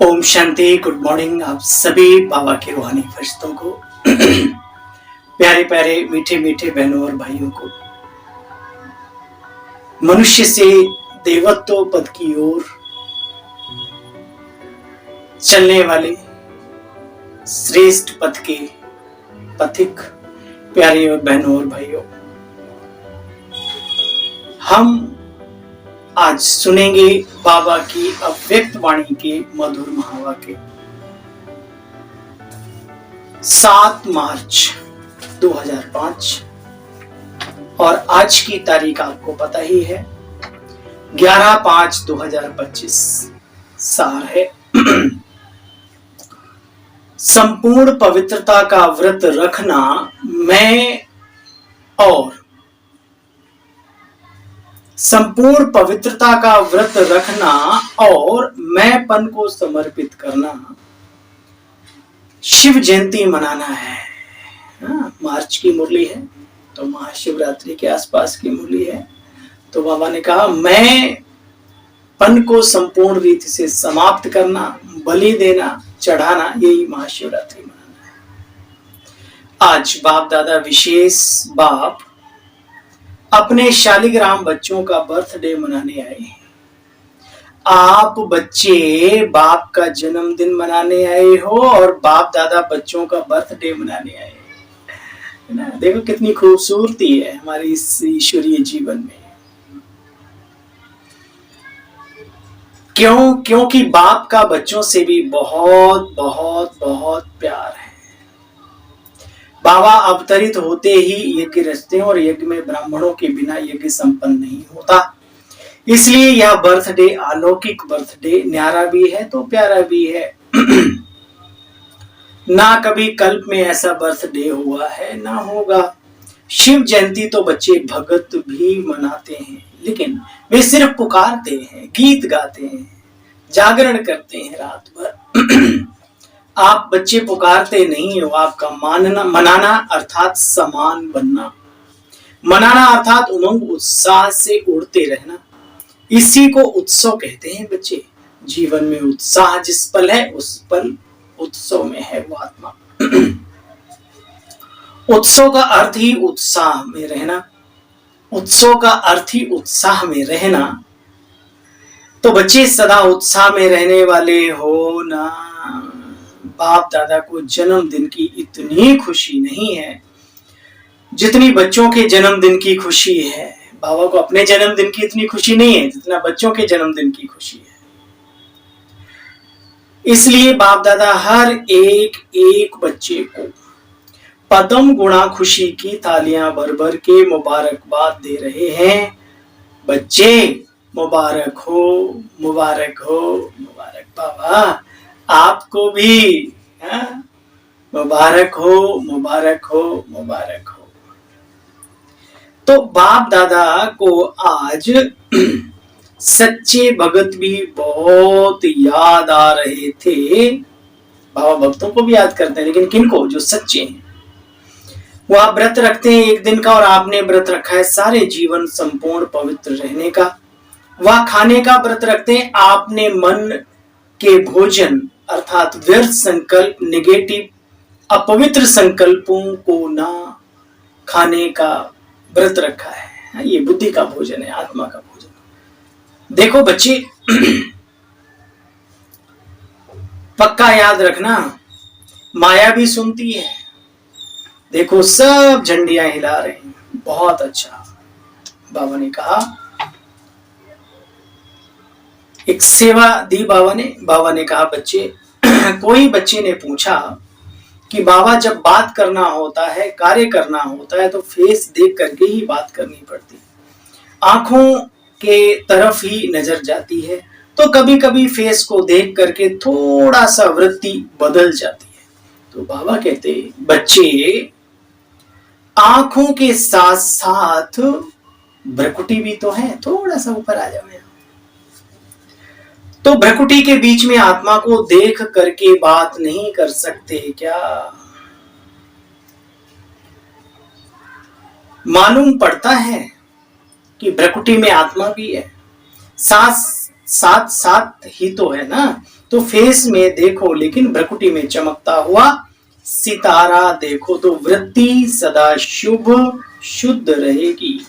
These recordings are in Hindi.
ओम शांति। गुड मॉर्निंग आप सभी बाबा के रूहानी फरिश्तों को, प्यारे प्यारे मीठे मीठे बहनों और भाइयों को, मनुष्य से देवत्व पद की ओर चलने वाले श्रेष्ठ पद के पथिक प्यारे और बहनों और भाइयों, हम आज सुनेंगे बाबा की अव्यक्त वाणी के मधुर महावाक्य। 7 मार्च 2005 और आज की तारीख आपको पता ही है, 11/5/2025 सार है। संपूर्ण पवित्रता का व्रत रखना मैं और संपूर्ण पवित्रता का व्रत रखना और मैंपन को समर्पित करना शिव जयंती मनाना है। मार्च की मुरली है तो महाशिवरात्रि के आसपास की मुरली है। तो बाबा ने कहा मैं पन को संपूर्ण रीति से समाप्त करना, बलि देना, चढ़ाना, यही महाशिवरात्रि मनाना है। आज बाप दादा विशेष बाप अपने शालिग्राम बच्चों का बर्थडे मनाने आए हैं। आप बच्चे बाप का जन्मदिन मनाने आए हो और बाप दादा बच्चों का बर्थडे मनाने आए हैं ना। देखो कितनी खूबसूरती है हमारे इस ईश्वरीय जीवन में। क्योंकि बाप का बच्चों से भी बहुत बहुत बहुत प्यार है। बाबा अवतरित होते ही यज्ञ रचते हैं और यज्ञ में ब्राह्मणों के बिना यज्ञ संपन्न नहीं होता। इसलिए यह बर्थडे अलौकिक बर्थडे न्यारा भी है तो प्यारा भी है। ना कभी कल्प में ऐसा बर्थडे हुआ है ना होगा। शिव जयंती तो बच्चे भगत भी मनाते हैं, लेकिन वे सिर्फ पुकारते हैं, गीत गाते हैं, जागरण करते हैं रात भर। आप बच्चे पुकारते नहीं हो, आपका मनाना अर्थात समान बनना, मनाना अर्थात उमंग उत्साह से उड़ते रहना, इसी को उत्सव कहते हैं बच्चे। जीवन में उत्साह जिस पल है उस पल उत्सव में है वो आत्मा। उत्सव का अर्थ ही उत्साह में रहना, उत्सव का अर्थ ही उत्साह में रहना। तो बच्चे सदा उत्साह में रहने वाले हो ना। बाप दादा को जन्मदिन की इतनी खुशी नहीं है जितनी बच्चों के जन्मदिन की खुशी है। बाबा को अपने जन्मदिन की इतनी खुशी नहीं है जितना बच्चों के जन्मदिन की खुशी है। इसलिए बाप दादा हर एक बच्चे को पदम गुणा खुशी की तालियां भर भर के मुबारकबाद दे रहे हैं। बच्चे मुबारक हो, मुबारक हो, मुबारक बाबा आपको भी मुबारक हो, मुबारक हो, मुबारक हो। तो बाप दादा को आज सच्चे भगत भी बहुत याद आ रहे थे। बाबा भक्तों को भी याद करते हैं, लेकिन किनको? जो सच्चे हैं। वो आप व्रत रखते हैं एक दिन का और आपने व्रत रखा है सारे जीवन संपूर्ण पवित्र रहने का। वह खाने का व्रत रखते हैं, आपने मन के भोजन अर्थात व्यर्थ संकल्प, नेगेटिव अपवित्र संकल्पों को ना खाने का व्रत रखा है। ये बुद्धि का भोजन है, आत्मा का भोजन। देखो बच्चे, पक्का याद रखना, माया भी सुनती है। देखो सब झंडियां हिला रहे हैं, बहुत अच्छा। बाबा ने कहा, एक सेवा दी बाबा ने कहा बच्चे, कोई बच्चे ने पूछा कि बाबा जब बात करना होता है, कार्य करना होता है तो फेस देख करके ही बात करनी पड़ती, आंखों के तरफ ही नजर जाती है। तो कभी कभी फेस को देख करके थोड़ा सा वृत्ति बदल जाती है। तो बाबा कहते, बच्चे आंखों के साथ साथ भ्रकुटी भी तो है, थोड़ा सा ऊपर आ जाओ। तो भ्रकुटी के बीच में आत्मा को देख करके बात नहीं कर सकते क्या? मालूम पड़ता है कि भ्रकुटी में आत्मा भी है, साथ साथ साथ ही तो है ना। तो फेस में देखो लेकिन भ्रकुटी में चमकता हुआ सितारा देखो तो वृत्ति सदा शुभ शुद्ध रहेगी।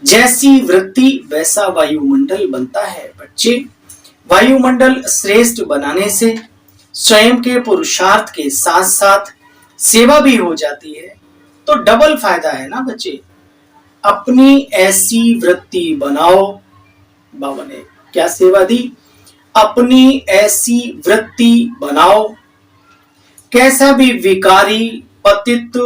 जैसी वृत्ति वैसा वायुमंडल बनता है बच्चे। वायुमंडल श्रेष्ठ बनाने से स्वयं के पुरुषार्थ के साथ साथ सेवा भी हो जाती है, तो डबल फायदा है ना बच्चे। अपनी ऐसी वृत्ति बनाओ। बाबा ने क्या सेवा दी? अपनी ऐसी वृत्ति बनाओ, कैसा भी विकारी पतित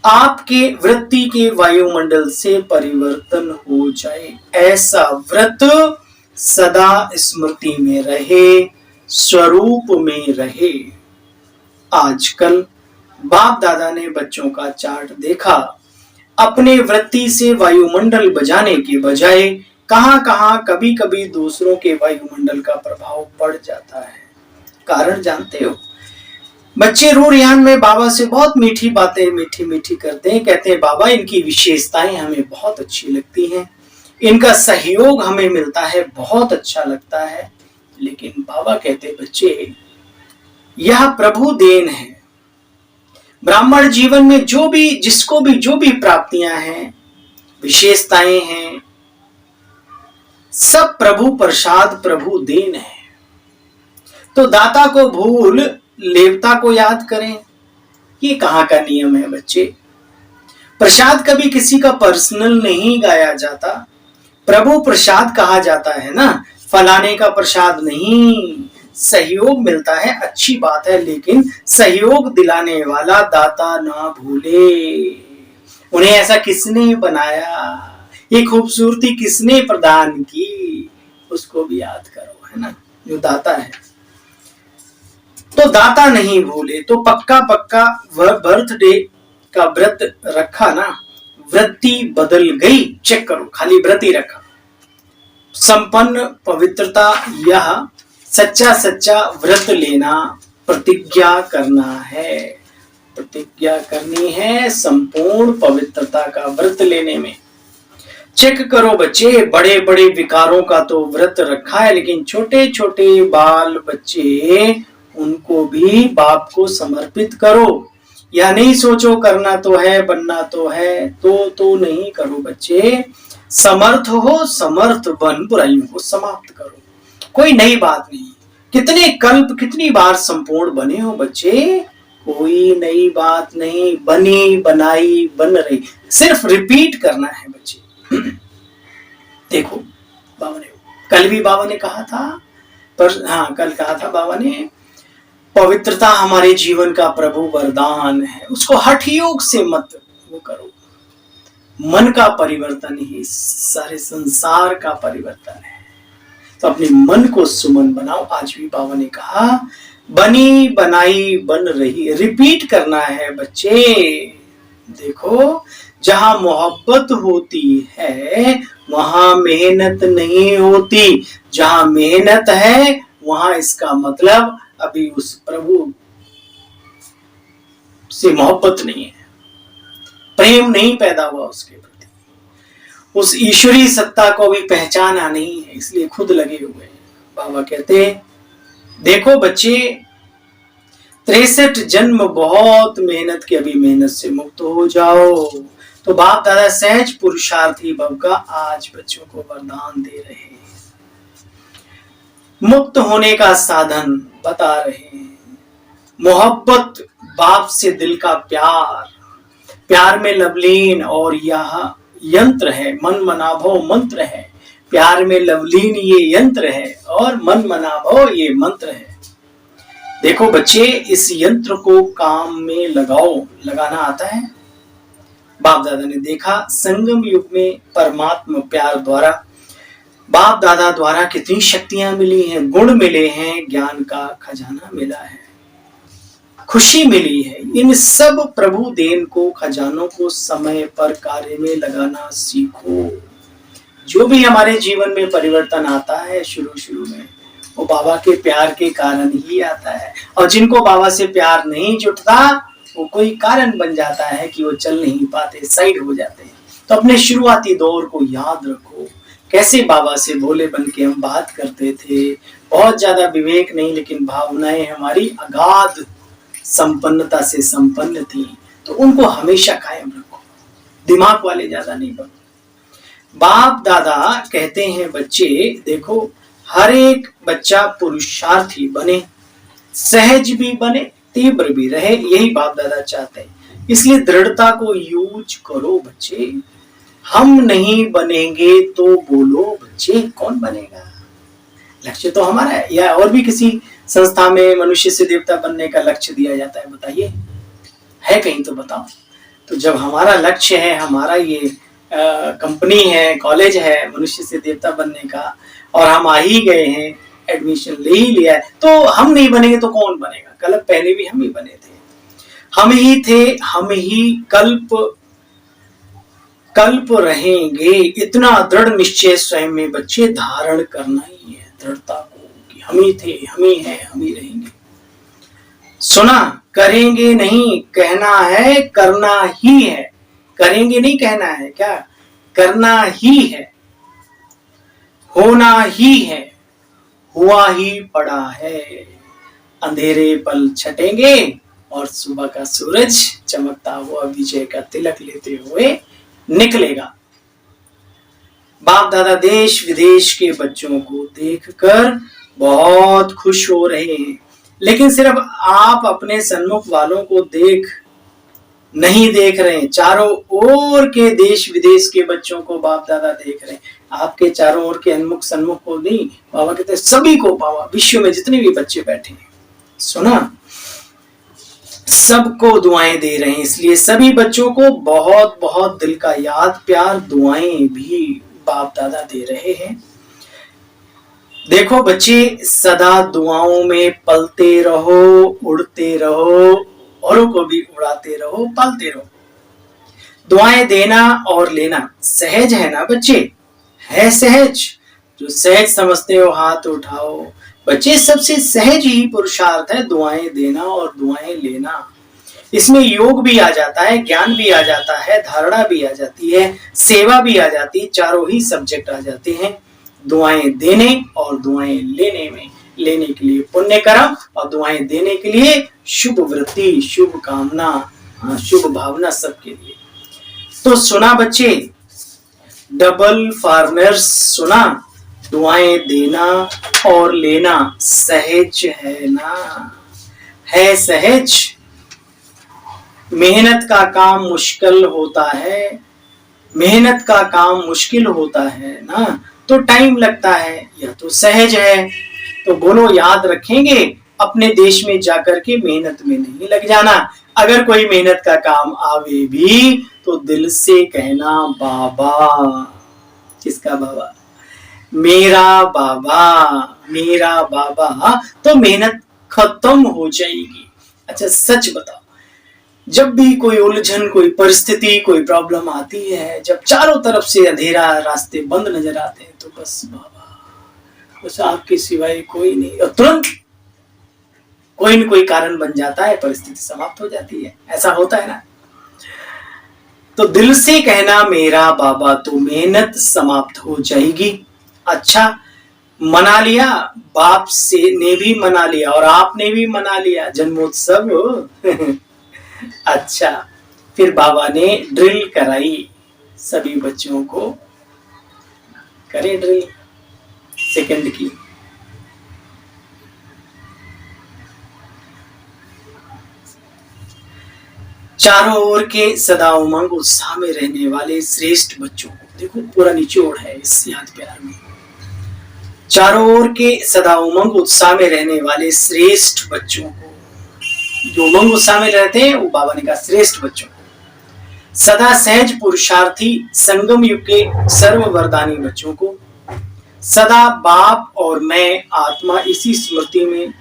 आपके वृत्ति के वायुमंडल से परिवर्तन हो जाए, ऐसा व्रत सदा स्मृति में रहे, स्वरूप में रहे। आजकल बाप दादा ने बच्चों का चार्ट देखा, अपने वृत्ति से वायुमंडल बजाने के बजाय कहां कहां कभी कभी दूसरों के वायुमंडल का प्रभाव पड़ जाता है। कारण जानते हो? बच्चे रूरयान में बाबा से बहुत मीठी बातें मीठी मीठी करते हैं, कहते हैं बाबा इनकी विशेषताएं हमें बहुत अच्छी लगती हैं, इनका सहयोग हमें मिलता है, बहुत अच्छा लगता है। लेकिन बाबा कहते बच्चे यह प्रभु देन है। ब्राह्मण जीवन में जो भी जिसको भी जो भी प्राप्तियां हैं, विशेषताएं हैं, सब प्रभु प्रसाद प्रभु देन है। तो दाता को भूल लेवता को याद करें, ये कहां का नियम है बच्चे। प्रसाद कभी किसी का पर्सनल नहीं गाया जाता, प्रभु प्रसाद कहा जाता है ना, फलाने का प्रसाद नहीं। सहयोग मिलता है, अच्छी बात है, लेकिन सहयोग दिलाने वाला दाता ना भूले। उन्हें ऐसा किसने बनाया, ये खूबसूरती किसने प्रदान की, उसको भी याद करो, है ना, जो दाता है। तो दाता नहीं भूले, तो पक्का पक्का वह बर्थडे का व्रत रखा ना, वृत्ति बदल गई, चेक करो, खाली व्रत ही रखा। संपन्न पवित्रता, यह सच्चा सच्चा व्रत लेना, प्रतिज्ञा करना है, प्रतिज्ञा करनी है संपूर्ण पवित्रता का व्रत लेने में। चेक करो बच्चे, बड़े बड़े विकारों का तो व्रत रखा है, लेकिन छोटे छोटे बाल बच्चे उनको भी बाप को समर्पित करो। या नहीं सोचो करना तो है, बनना तो है, तो नहीं करो बच्चे। समर्थ हो, समर्थ बन बुराइयों को समाप्त करो। कोई नई बात नहीं, कितने कल्प कितनी बार संपूर्ण बने हो बच्चे, कोई नई बात नहीं, बनी बनाई बन रही, सिर्फ रिपीट करना है बच्चे। देखो बाबा ने कल भी बाबा ने कहा था, पर हाँ कल कहा था बाबा ने, पवित्रता हमारे जीवन का प्रभु वरदान है, उसको हठ योग से मत वो करो। मन का परिवर्तन ही सारे संसार का परिवर्तन है। तो अपने मन को सुमन बनाओ। आज भी बाबा ने कहा बनी बनाई बन रही, रिपीट करना है बच्चे। देखो जहां मोहब्बत होती है वहां मेहनत नहीं होती, जहां मेहनत है वहां इसका मतलब अभी उस प्रभु से मोहब्बत नहीं है, प्रेम नहीं पैदा हुआ उसके प्रति, उस ईश्वरीय सत्ता को भी पहचाना नहीं है, इसलिए खुद लगे हुए हैं। बाबा कहते देखो बच्चे 63 जन्म बहुत मेहनत की, अभी मेहनत से मुक्त हो जाओ। तो बाप दादा सहज पुरुषार्थी भव का आज बच्चों को वरदान दे रहे हैं, मुक्त होने का साधन बता रहे हैं। मोहब्बत, बाप से दिल का प्यार, प्यार में लवलीन, और यह यंत्र है, मन मनाभव मंत्र है। प्यार में लवलीन ये यंत्र है और मन मनाभव ये मंत्र है। देखो बच्चे इस यंत्र को काम में लगाओ, लगाना आता है। बाप दादा ने देखा संगम युग में परमात्मा प्यार द्वारा बाप दादा द्वारा कितनी शक्तियां मिली हैं, गुण मिले हैं, ज्ञान का खजाना मिला है, खुशी मिली है। इन सब प्रभु देन को, खजानों को समय पर कार्य में लगाना सीखो। जो भी हमारे जीवन में परिवर्तन आता है शुरू में वो बाबा के प्यार के कारण ही आता है, और जिनको बाबा से प्यार नहीं जुटता वो कोई कारण बन जाता है कि वो चल नहीं पाते, साइड हो जाते हैं। तो अपने शुरुआती दौर को याद रखो, कैसे बाबा से भोले बन के हम बात करते थे, बहुत ज्यादा विवेक नहीं लेकिन भावनाएं हमारी अगाध संपन्नता से संपन्न थी। तो उनको हमेशा कायम रखो, दिमाग वाले ज्यादा नहीं बनो। बाप दादा कहते हैं बच्चे देखो, हर एक बच्चा पुरुषार्थी बने, सहज भी बने, तीव्र भी रहे, यही बाप दादा चाहते हैं। इसलिए दृढ़ता को यूज करो बच्चे। हम नहीं बनेंगे तो बोलो बच्चे, कौन बनेगा? लक्ष्य तो हमारा है, या और भी किसी संस्था में मनुष्य से देवता बनने का लक्ष्य दिया जाता है? बताइए, है कहीं तो बताओ। तो जब हमारा लक्ष्य है, हमारा ये कंपनी है, कॉलेज है मनुष्य से देवता बनने का, और हम आ ही गए हैं, एडमिशन ले ही लिया है, तो हम नहीं बनेंगे तो कौन बनेगा? कल्प पहले भी हम ही बने थे, हम ही थे, हम ही कल्प रहेंगे। इतना दृढ़ निश्चय स्वयं में बच्चे धारण करना ही है, दृढ़ता को, कि हम ही थे, हम ही हैं, हम ही रहेंगे। सुना, करेंगे नहीं कहना है, करना ही है। करेंगे नहीं कहना है, क्या करना ही है, होना ही है, हुआ ही पड़ा है। अंधेरे पल छटेंगे और सुबह का सूरज चमकता हुआ विजय का तिलक लेते हुए निकलेगा। बाप दादा देश विदेश के बच्चों को देखकर बहुत खुश हो रहे हैं, लेकिन सिर्फ आप अपने सन्मुख वालों को नहीं देख रहे हैं, चारों ओर के देश विदेश के बच्चों को बाप दादा देख रहे हैं। आपके चारों ओर के अन्मुख सन्मुख को नहीं, बाबा कहते हैं सभी को, बाबा विश्व में जितने भी बच्चे बैठे हैं, सुना, सबको दुआएं दे रहे हैं। इसलिए सभी बच्चों को बहुत बहुत दिल का याद प्यार दुआएं भी बाप दादा दे रहे हैं। देखो बच्चे, सदा दुआओं में पलते रहो, उड़ते रहो, औरों को भी उड़ाते रहो, पालते रहो। दुआएं देना और लेना सहज है ना बच्चे? है सहज? जो सहज समझते हो हाथ उठाओ। बच्चे, सबसे सहज ही पुरुषार्थ है दुआएं देना और दुआएं लेना। इसमें योग भी आ जाता है, ज्ञान भी आ जाता है, धारणा भी आ जाती है, सेवा भी आ जाती है, चारों ही सब्जेक्ट आ जाते हैं दुआएं देने और दुआएं लेने में। लेने के लिए पुण्य कर्म और दुआएं देने के लिए शुभ वृत्ति, शुभ कामना, शुभ भावना सबके लिए। तो सुना बच्चे, डबल फार्मर्स, सुना, दुआएं देना और लेना सहज है ना? है सहज? मेहनत का काम मुश्किल होता है, मेहनत का काम मुश्किल होता है ना, तो टाइम लगता है, यह तो सहज है। तो बोलो, याद रखेंगे, अपने देश में जाकर के मेहनत में नहीं लग जाना। अगर कोई मेहनत का काम आवे भी तो दिल से कहना बाबा। किसका बाबा? मेरा बाबा, मेरा बाबा। तो मेहनत खत्म हो जाएगी। अच्छा सच बताओ, जब भी कोई उलझन, कोई परिस्थिति, कोई प्रॉब्लम आती है, जब चारों तरफ से अंधेरा, रास्ते बंद नजर आते हैं, तो बस बाबा, बस आपके सिवाय कोई नहीं, और तुरंत कोई न कोई कारण बन जाता है, परिस्थिति समाप्त हो जाती है। ऐसा होता है ना? तो दिल से कहना मेरा बाबा, तो मेहनत समाप्त हो जाएगी। अच्छा, मना लिया, बाप से ने भी मना लिया और आपने भी मना लिया जन्मोत्सव। अच्छा, फिर बाबा ने ड्रिल कराई, सभी बच्चों को करे ड्रिल सेकंड की। चारों ओर के सदा उमंग उत्साह में रहने वाले श्रेष्ठ बच्चों को देखो, पूरा निचोड़ है इस याद प्यार में। चारों ओर के सदा उमंग उत्साह में रहने वाले श्रेष्ठ बच्चों को, जो उमंग उत्साह में रहते हैं वो बाबा ने कहा श्रेष्ठ बच्चों को, सदा सहज पुरुषार्थी संगम युग के सर्व वरदानी बच्चों को, सदा बाप और मैं आत्मा इसी स्मृति में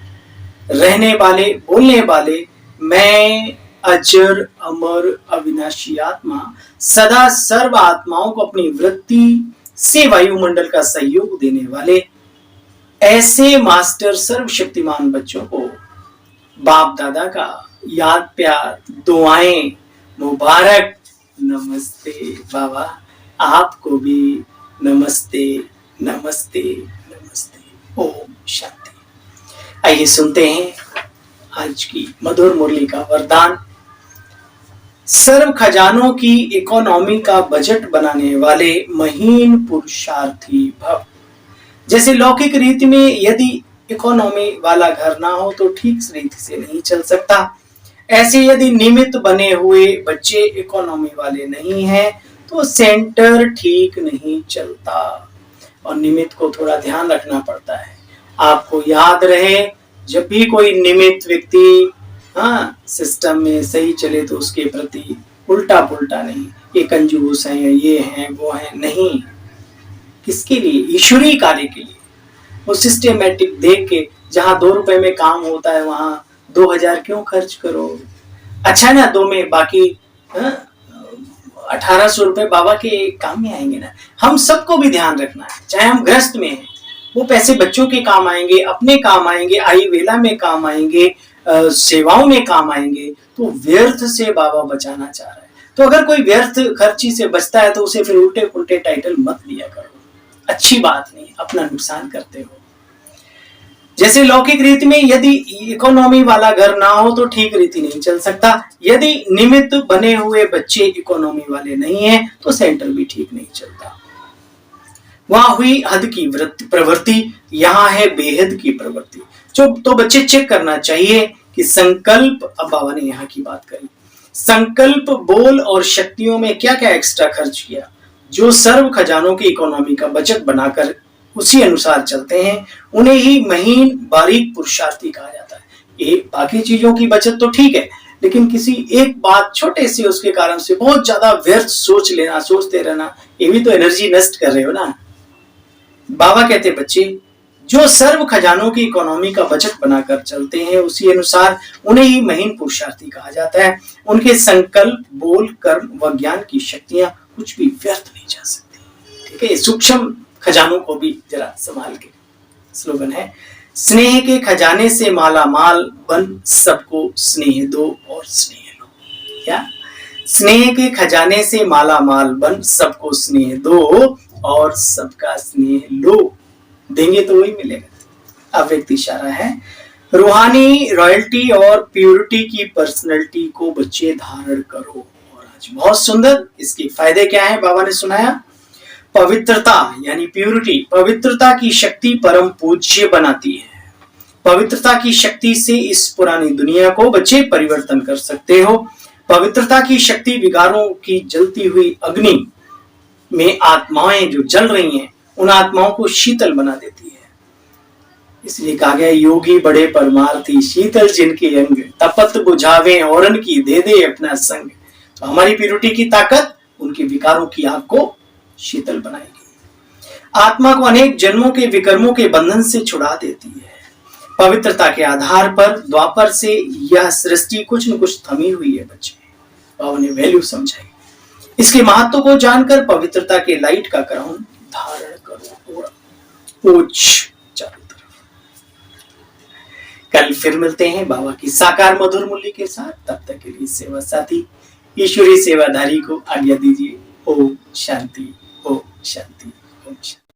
रहने वाले, बोलने वाले, मैं अजर अमर अविनाशी आत्मा, सदा सर्व आत्माओं को अपनी वृत्ति से वायुमंडल का सहयोग देने वाले ऐसे मास्टर सर्वशक्तिमान बच्चों को बाप दादा का याद प्यार, दुआएं, मुबारक, नमस्ते। बाबा आपको भी नमस्ते नमस्ते नमस्ते। ओम शांति। आइए सुनते हैं आज की मधुर मुरली का वरदान। सर्व खजानों की इकोनॉमी का बजट बनाने वाले महीन पुरुषार्थी भव। जैसे लौकिक रीति में यदि इकोनॉमी वाला घर ना हो तो ठीक रीति से नहीं चल सकता, ऐसे यदि निमित्त बने हुए बच्चे इकोनॉमी वाले नहीं हैं तो सेंटर ठीक नहीं चलता। और निमित्त को थोड़ा ध्यान रखना पड़ता है। आपको याद रहे, जब भी कोई निमित्त व्यक्ति सिस्टम में सही चले तो उसके प्रति उल्टा पुल्टा नहीं, ये कंजूस है, ये है, वो है, नहीं। किसके लिए? ईश्वरीय कार्य के लिए। वो सिस्टेमेटिक देख के, जहां 2 रुपए में काम होता है वहां 2000 क्यों खर्च करो? अच्छा ना, 2 में बाकी 1800 रुपए बाबा के काम में आएंगे ना। हम सबको भी ध्यान रखना है, चाहे हम गृहस्थ में हैं, वो पैसे बच्चों के काम आएंगे, अपने काम आएंगे, आई वेला में काम आएंगे, सेवाओं में काम आएंगे। तो व्यर्थ से बाबा बचाना चाह रहा है। तो अगर कोई व्यर्थ खर्ची से बचता है तो उसे फिर उल्टे पुल्टे टाइटल मत लिया करो, अच्छी बात नहीं, अपना नुकसान करते हो। जैसे लौकिक रीति में यदि इकोनॉमी वाला घर ना हो तो ठीक रीति नहीं चल सकता। यदि निमित्त बने हुए बच्चे इकोनॉमी वाले नहीं हैं तो सेंटर भी ठीक नहीं चलता। वहां हुई हद की प्रवृत्ति, यहाँ है बेहद की प्रवृत्ति। तो बच्चे चेक करना चाहिए कि संकल्प, अब बाबा ने यहाँ की बात करी, संकल्प, बोल और शक्तियों में क्या क्या एक्स्ट्रा खर्च किया। जो सर्व खजानों की इकोनॉमी का बजट बनाकर उसी अनुसार चलते हैं उन्हें ही महीन बारीक पुरुषार्थी कहा जाता है। ये बाकी चीजों की बचत तो ठीक है, लेकिन किसी एक बात छोटे से उसके कारण से बहुत ज्यादा व्यर्थ सोच लेना, सोचते रहना, ये भी तो एनर्जी नष्ट कर रहे हो ना। बाबा कहते बच्चे जो सर्व खजानों की इकोनॉमी का बजट बनाकर चलते हैं उसी अनुसार उन्हें ही महीन पुरुषार्थी कहा जाता है। उनके संकल्प, बोल, कर्म व ज्ञान की शक्तियां कुछ भी व्यर्थ नहीं जा सकती। ठीक है, सूक्ष्म खजानों को भी जरा संभाल के। स्लोगन है, स्नेह के खजाने से माला माल बन सबको स्नेह दो और स्नेह लो। क्या? स्नेह के खजाने से माला माल बन सबको स्नेह दो और सबका स्नेह लो। देंगे तो वही मिलेगा। अव्यक्त इशारा है, रूहानी रॉयल्टी और प्यूरिटी की पर्सनैलिटी को बच्चे धारण करो। और आज बहुत सुंदर इसके फायदे क्या है बाबा ने सुनाया। पवित्रता यानी प्यूरिटी, पवित्रता की शक्ति परम पूज्य बनाती है। पवित्रता की शक्ति से इस पुरानी दुनिया को बच्चे परिवर्तन कर सकते हो। पवित्रता की शक्ति विकारों की जलती हुई अग्नि में आत्माएं जो जल रही हैं उन आत्माओं को शीतल बना देती है। इसलिए कहा गया, योगी बड़े परमार्थी शीतल जिनके अंग, तपत बुझावे औरन की दे दे अपना संग। तो हमारी प्यूरिटी की ताकत उनके विकारों की आग को शीतल बनाएगी। आत्मा को अनेक जन्मों के विकर्मों के बंधन से छुड़ा देती है। पवित्रता के आधार पर द्वापर से यह सृष्टि कुछ न कुछ थमी हुई है बच्चे। बाबा ने वैल्यू समझाई। इसके महत्व को जानकर पवित्रता के लाइट का क्राउन धारण करो और पूछ चारों तरफ। कल फिर मिलते हैं बाबा की साकार मधुर मूल्य के साथ। तब तक के लिए सेवा साथी ईश्वरीय सेवाधारी को आज्ञा दीजिए। ओम शांति, ओम शांति, ओम शांति।